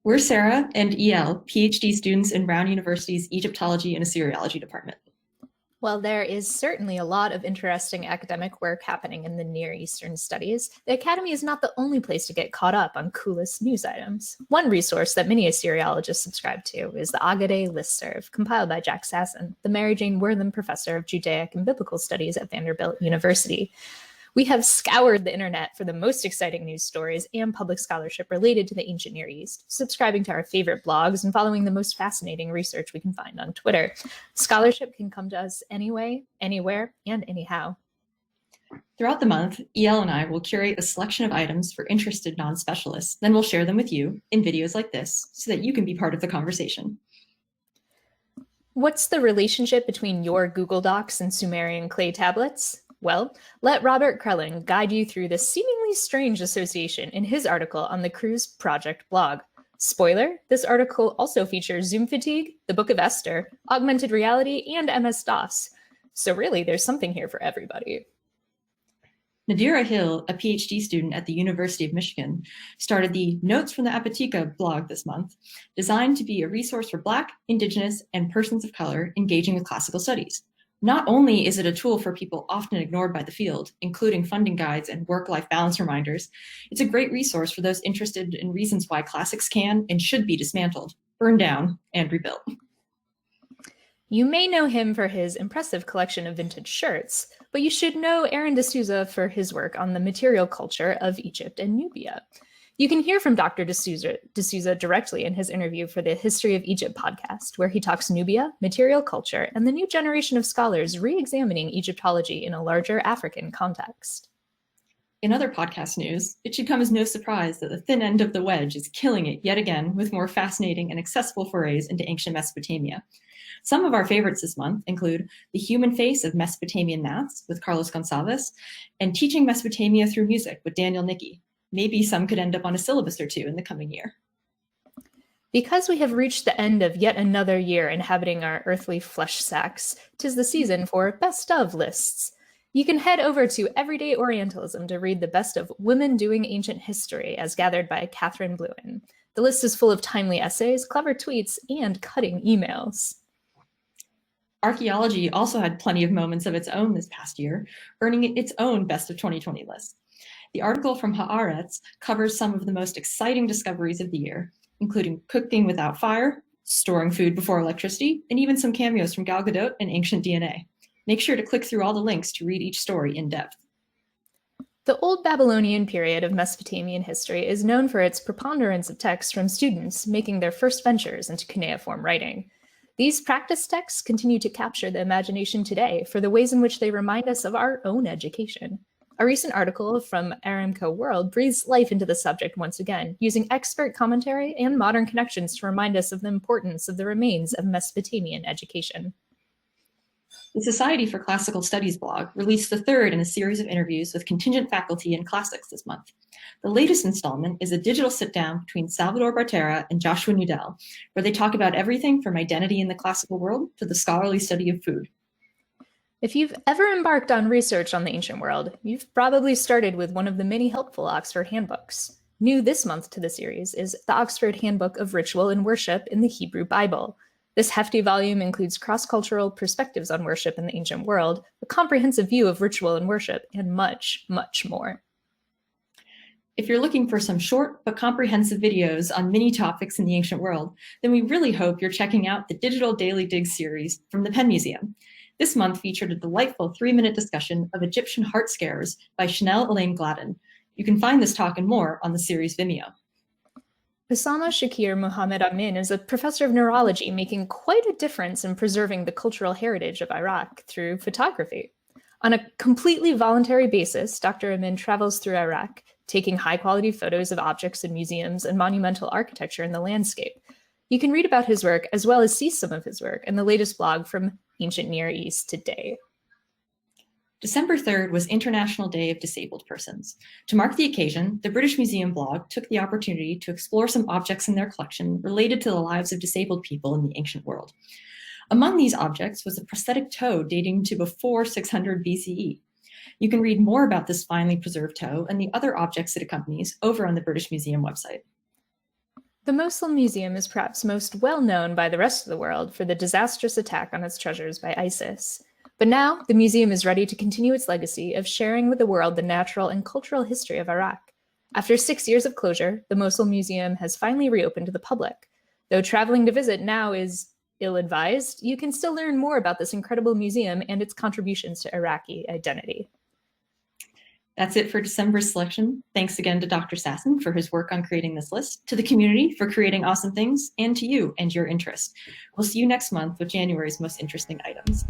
We're Sarah and EL, PhD students in Brown University's Egyptology and Assyriology department. While there is certainly a lot of interesting academic work happening in the Near Eastern studies, the Academy is not the only place to get caught up on coolest news items. One resource that many Assyriologists subscribe to is the Agade listserv, compiled by Jack Sasson, the Mary Jane Wortham Professor of Judaic and Biblical Studies at Vanderbilt University. We have scoured the internet for the most exciting news stories and public scholarship related to the ancient Near East, subscribing to our favorite blogs and following the most fascinating research we can find on Twitter. Scholarship can come to us anyway, anywhere, and anyhow. Throughout the month, EL and I will curate a selection of items for interested non-specialists. Then we'll share them with you in videos like this so that you can be part of the conversation. What's the relationship between your Google Docs and Sumerian clay tablets? Well, let Robert Krelling guide you through this seemingly strange association in his article on the Cruise Project blog. Spoiler, this article also features Zoom fatigue, the Book of Esther, augmented reality, and MS-DOS. So really, there's something here for everybody. Nadira Hill, a PhD student at the University of Michigan, started the Notes from the Apatika blog this month, designed to be a resource for Black, Indigenous, and persons of color engaging with classical studies. Not only is it a tool for people often ignored by the field, including funding guides and work-life balance reminders, it's a great resource for those interested in reasons why classics can and should be dismantled, burned down, and rebuilt. You may know him for his impressive collection of vintage shirts, but you should know Aaron Dsouza for his work on the material culture of Egypt and Nubia. You can hear from Dr. Dsouza directly in his interview for the History of Egypt podcast, where he talks Nubia, material culture, and the new generation of scholars re-examining Egyptology in a larger African context. In other podcast news, it should come as no surprise that the thin end of the wedge is killing it yet again with more fascinating and accessible forays into ancient Mesopotamia. Some of our favorites this month include The Human Face of Mesopotamian Maths with Carlos Gonçalves and Teaching Mesopotamia Through Music with Daniel Nicky. Maybe some could end up on a syllabus or two in the coming year. Because we have reached the end of yet another year inhabiting our earthly flesh sacks, 'tis the season for best of lists. You can head over to Everyday Orientalism to read the best of Women Doing Ancient History as gathered by Catherine Blewin. The list is full of timely essays, clever tweets, and cutting emails. Archaeology also had plenty of moments of its own this past year, earning its own Best of 2020 list. The article from Haaretz covers some of the most exciting discoveries of the year, including cooking without fire, storing food before electricity, and even some cameos from Gal Gadot and ancient DNA. Make sure to click through all the links to read each story in depth. The Old Babylonian period of Mesopotamian history is known for its preponderance of texts from students making their first ventures into cuneiform writing. These practice texts continue to capture the imagination today for the ways in which they remind us of our own education. A recent article from Aramco World breathes life into the subject once again, using expert commentary and modern connections to remind us of the importance of the remains of Mesopotamian education. The Society for Classical Studies blog released the third in a series of interviews with contingent faculty in classics this month. The latest installment is a digital sit-down between Salvador Bartera and Joshua Nudell, where they talk about everything from identity in the classical world to the scholarly study of food. If you've ever embarked on research on the ancient world, you've probably started with one of the many helpful Oxford Handbooks. New this month to the series is the Oxford Handbook of Ritual and Worship in the Hebrew Bible. This hefty volume includes cross-cultural perspectives on worship in the ancient world, a comprehensive view of ritual and worship, and much, much more. If you're looking for some short but comprehensive videos on many topics in the ancient world, then we really hope you're checking out the Digital Daily Dig series from the Penn Museum. This month featured a delightful 3-minute discussion of Egyptian heart scares by Chanel Elaine Gladden. You can find this talk and more on the series Vimeo. Osama Shakir Mohammed Amin is a professor of neurology making quite a difference in preserving the cultural heritage of Iraq through photography. On a completely voluntary basis, Dr. Amin travels through Iraq, taking high-quality photos of objects in museums and monumental architecture in the landscape. You can read about his work as well as see some of his work in the latest blog from Ancient Near East Today. December 3rd was International Day of Disabled Persons. To mark the occasion, the British Museum blog took the opportunity to explore some objects in their collection related to the lives of disabled people in the ancient world. Among these objects was a prosthetic toe dating to before 600 BCE. You can read more about this finely preserved toe and the other objects it accompanies over on the British Museum website. The Mosul Museum is perhaps most well known by the rest of the world for the disastrous attack on its treasures by ISIS. But now, the museum is ready to continue its legacy of sharing with the world the natural and cultural history of Iraq. After 6 years of closure, the Mosul Museum has finally reopened to the public. Though traveling to visit now is ill-advised, you can still learn more about this incredible museum and its contributions to Iraqi identity. That's it for December's selection. Thanks again to Dr. Sasson for his work on creating this list, to the community for creating awesome things, and to you and your interest. We'll see you next month with January's most interesting items.